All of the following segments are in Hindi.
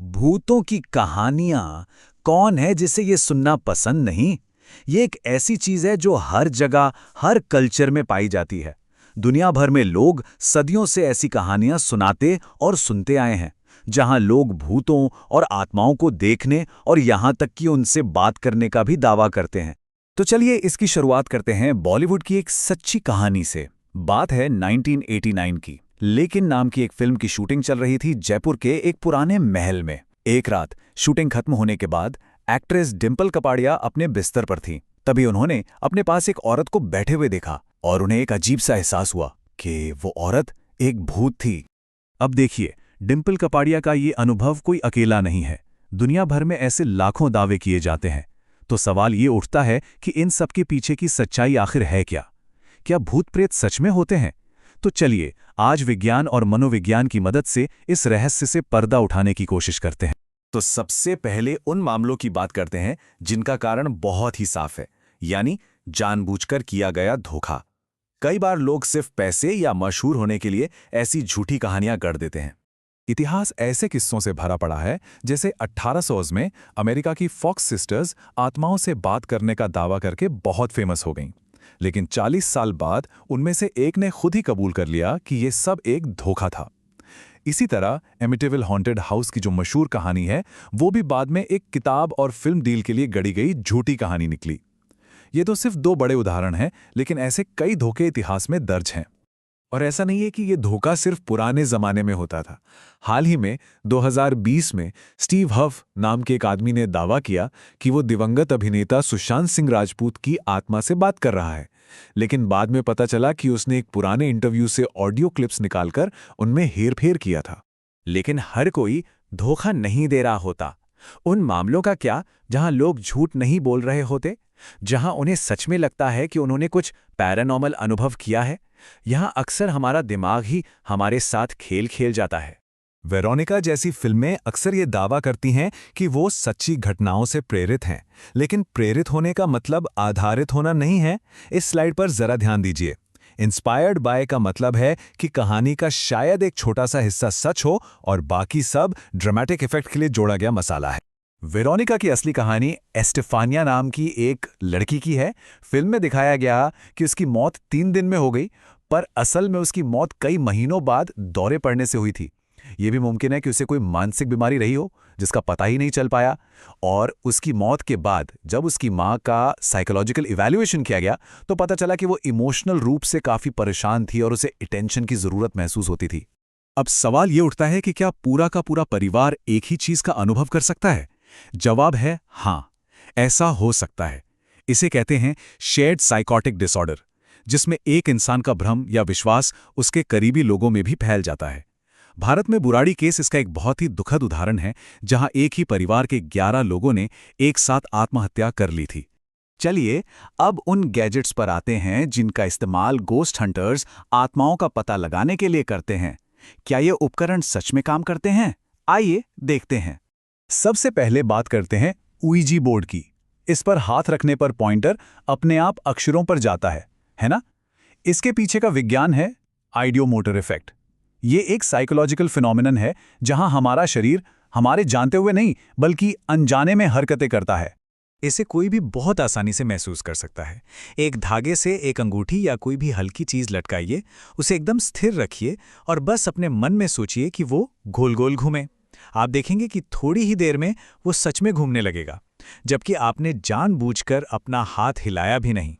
भूतों की कहानियां कौन है जिसे ये सुनना पसंद नहीं। ये एक ऐसी चीज है जो हर जगह हर कल्चर में पाई जाती है। दुनिया भर में लोग सदियों से ऐसी कहानियां सुनाते और सुनते आए हैं, जहां लोग भूतों और आत्माओं को देखने और यहां तक कि उनसे बात करने का भी दावा करते हैं। तो चलिए इसकी शुरुआत करते हैं बॉलीवुड की एक सच्ची कहानी से। बात है 1989 की। लेकिन नाम की एक फिल्म की शूटिंग चल रही थी जयपुर के एक पुराने महल में। एक रात शूटिंग खत्म होने के बाद एक्ट्रेस डिंपल कपाड़िया अपने बिस्तर पर थीं। तभी उन्होंने अपने पास एक औरत को बैठे हुए देखा और उन्हें एक अजीब सा एहसास हुआ कि वो औरत एक भूत थी। अब देखिए, डिंपल कपाड़िया का ये अनुभव कोई अकेला नहीं है। दुनिया भर में ऐसे लाखों दावे किए जाते हैं। तो सवाल ये उठता है कि इन सब के पीछे की सच्चाई आखिर है क्या? क्या भूत प्रेत सच में होते हैं? तो चलिए आज विज्ञान और मनोविज्ञान की मदद से इस रहस्य से पर्दा उठाने की कोशिश करते हैं। तो सबसे पहले उन मामलों की बात करते हैं जिनका कारण बहुत ही साफ है, यानी जानबूझकर किया गया धोखा। कई बार लोग सिर्फ पैसे या मशहूर होने के लिए ऐसी झूठी कहानियां गढ़ देते हैं। इतिहास ऐसे किस्सों से भरा पड़ा है, जैसे 1800 में अमेरिका की फॉक्स सिस्टर्स आत्माओं से बात करने का दावा करके बहुत फेमस हो गईं। लेकिन 40 साल बाद उनमें से एक ने खुद ही कबूल कर लिया कि यह सब एक धोखा था। इसी तरह एमिटिविल हॉन्टेड हाउस की जो मशहूर कहानी है, वो भी बाद में एक किताब और फिल्म डील के लिए गढ़ी गई झूठी कहानी निकली। ये तो सिर्फ दो बड़े उदाहरण हैं, लेकिन ऐसे कई धोखे इतिहास में दर्ज हैं। और ऐसा नहीं है कि ये धोखा सिर्फ पुराने जमाने में होता था। हाल ही में 2020 में स्टीव हफ नाम के एक आदमी ने दावा किया कि वो दिवंगत अभिनेता सुशांत सिंह राजपूत की आत्मा से बात कर रहा है। लेकिन बाद में पता चला कि उसने एक पुराने इंटरव्यू से ऑडियो क्लिप्स निकालकर उनमें हेरफेर किया था। लेकिन हर कोई धोखा नहीं दे रहा होता। उन मामलों का क्या जहां लोग झूठ नहीं बोल रहे होते, जहां उन्हें सच में लगता है कि उन्होंने कुछ पैरानॉर्मल अनुभव किया है? यहां अक्सर हमारा दिमाग ही हमारे साथ खेल खेल जाता है। वेरोनिका जैसी फिल्में अक्सर ये दावा करती हैं कि वो सच्ची घटनाओं से प्रेरित हैं, लेकिन प्रेरित होने का मतलब आधारित होना नहीं है। इस स्लाइड पर जरा ध्यान दीजिए। इंस्पायर्ड बाय का मतलब है कि कहानी का शायद एक छोटा सा हिस्सा सच हो और बाकी सब ड्रामेटिक इफेक्ट के लिए जोड़ा गया मसाला है। वेरोनिका की असली कहानी एस्टेफानिया नाम की एक लड़की की है। फिल्म में दिखाया गया कि उसकी मौत 3 दिन में हो गई, पर असल में उसकी मौत कई महीनों बाद दौरे पड़ने से हुई थी। ये भी मुमकिन है कि उसे कोई मानसिक बीमारी रही हो जिसका पता ही नहीं चल पाया। और उसकी मौत के बाद जब उसकी मां का साइकोलॉजिकल इवैल्यूएशन किया गया तो पता चला कि वो इमोशनल रूप से काफी परेशान थी और उसे अटेंशन की जरूरत महसूस होती थी। अब सवाल ये उठता है कि क्या पूरा का पूरा परिवार एक ही चीज का अनुभव कर सकता है? जवाब है हां, ऐसा हो सकता है। इसे कहते हैं शेयर्ड साइकोटिक डिसऑर्डर, जिसमें एक इंसान का भ्रम या विश्वास उसके करीबी लोगों में भी फैल जाता है। भारत में बुराड़ी केस इसका एक बहुत ही दुखद उदाहरण है, जहां एक ही परिवार के 11 लोगों ने एक साथ आत्महत्या कर ली थी। चलिए अब उन गैजेट्स पर आते हैं जिनका इस्तेमाल गोस्ट हंटर्स आत्माओं का पता लगाने के लिए करते हैं। क्या ये उपकरण सच में काम करते हैं? आइए देखते हैं। सबसे पहले बात करते हैं उईजी बोर्ड की। इस पर हाथ रखने पर पॉइंटर अपने आप अक्षरों पर जाता है ना? इसके पीछे का विज्ञान है आइडियोमोटर इफेक्ट। ये एक साइकोलॉजिकल फिनोमिनन है जहां हमारा शरीर हमारे जानते हुए नहीं बल्कि अनजाने में हरकतें करता है। इसे कोई भी बहुत आसानी से महसूस कर सकता है। एक धागे से एक अंगूठी या कोई भी हल्की चीज लटकाइए, उसे एकदम स्थिर रखिए और बस अपने मन में सोचिए कि वो गोल गोल घूमे। आप देखेंगे कि थोड़ी ही देर में वो सच में घूमने लगेगा, जबकि आपने जानबूझकर अपना हाथ हिलाया भी नहीं।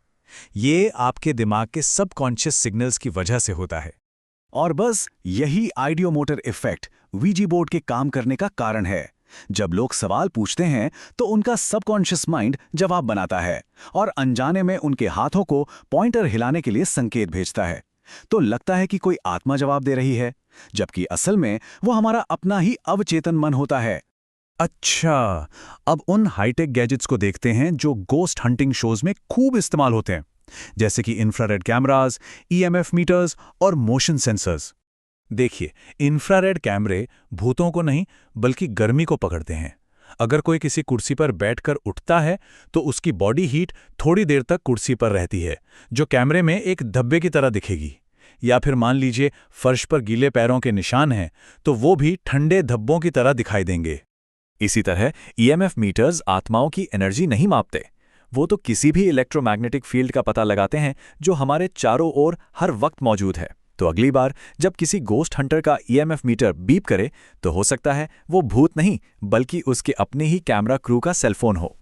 ये आपके दिमाग के सबकॉन्शियस सिग्नल्स की वजह से होता है। और बस यही आइडियोमोटर इफेक्ट वीजी बोर्ड के काम करने का कारण है। जब लोग सवाल पूछते हैं तो उनका सबकॉन्शियस माइंड जवाब बनाता है और अनजाने में उनके हाथों को पॉइंटर हिलाने के लिए संकेत भेजता है। तो लगता है कि कोई आत्मा जवाब दे रही है, जबकि असल में वो हमारा अपना ही अवचेतन मन होता है। अच्छा, अब उन हाईटेक गैजेट्स को देखते हैं जो गोस्ट हंटिंग शोज में खूब इस्तेमाल होते हैं, जैसे कि इंफ्रारेड कैमरास, ईएमएफ मीटर्स और मोशन सेंसर्स। देखिए, इंफ्रारेड कैमरे भूतों को नहीं बल्कि गर्मी को पकड़ते हैं। अगर कोई किसी कुर्सी पर बैठकर उठता है तो उसकी बॉडी हीट थोड़ी देर तक कुर्सी पर रहती है, जो कैमरे में एक धब्बे की तरह दिखेगी। या फिर मान लीजिए फर्श पर गीले पैरों के निशान हैं, तो वो भी ठंडे धब्बों की तरह दिखाई देंगे। इसी तरह ईएमएफ मीटर्स आत्माओं की एनर्जी नहीं मापते। वो तो किसी भी इलेक्ट्रोमैग्नेटिक फील्ड का पता लगाते हैं जो हमारे चारों ओर हर वक्त मौजूद है। तो अगली बार जब किसी गोस्ट हंटर का ईएमएफ मीटर बीप करे तो हो सकता है वो भूत नहीं बल्कि उसके अपने ही कैमरा क्रू का सेलफोन हो।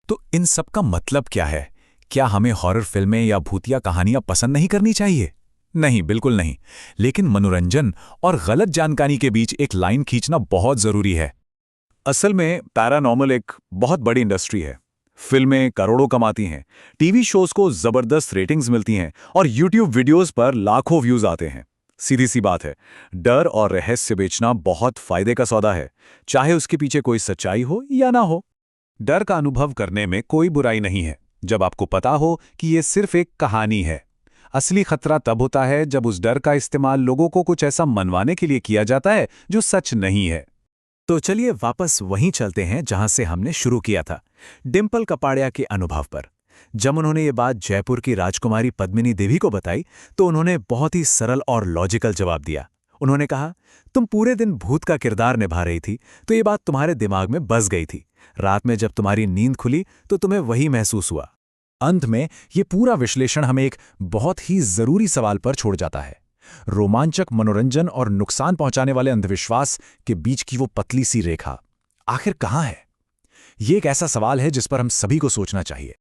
तो इन सब का मतलब क्या है? क्या हमें हॉरर फिल्में या भूतिया कहानियां पसंद नहीं करनी चाहिए? नहीं, बिल्कुल नहीं। लेकिन मनोरंजन और गलत जानकारी के बीच एक लाइन खींचना बहुत जरूरी है। असल में पैरानॉर्मल एक बहुत बड़ी इंडस्ट्री है। फिल्में करोड़ों कमाती हैं, टीवी शोज को जबरदस्त रेटिंग्स मिलती हैं और यूट्यूब वीडियोस पर लाखों व्यूज आते हैं। सीधी सी बात है, डर और रहस्य बेचना बहुत फायदे का सौदा है, चाहे उसके पीछे कोई सच्चाई हो या ना हो। डर का अनुभव करने में कोई बुराई नहीं है, जब आपको पता हो कि ये सिर्फ एक कहानी है। असली खतरा तब होता है जब उस डर का इस्तेमाल लोगों को कुछ ऐसा मनवाने के लिए किया जाता है जो सच नहीं है। तो चलिए वापस वहीं चलते हैं जहां से हमने शुरू किया था, डिंपल कपाड़िया के अनुभव पर। जब उन्होंने ये बात जयपुर की राजकुमारी पद्मिनी देवी को बताई तो उन्होंने बहुत ही सरल और लॉजिकल जवाब दिया। उन्होंने कहा, तुम पूरे दिन भूत का किरदार निभा रही थी तो ये बात तुम्हारे दिमाग में बस गई थी। रात में जब तुम्हारी नींद खुली तो तुम्हें वही महसूस हुआ। अंत में ये पूरा विश्लेषण हमें एक बहुत ही जरूरी सवाल पर छोड़ जाता है। रोमांचक मनोरंजन और नुकसान पहुंचाने वाले अंधविश्वास के बीच की वो पतली सी रेखा आखिर कहां है? ये एक ऐसा सवाल है जिस पर हम सभी को सोचना चाहिए।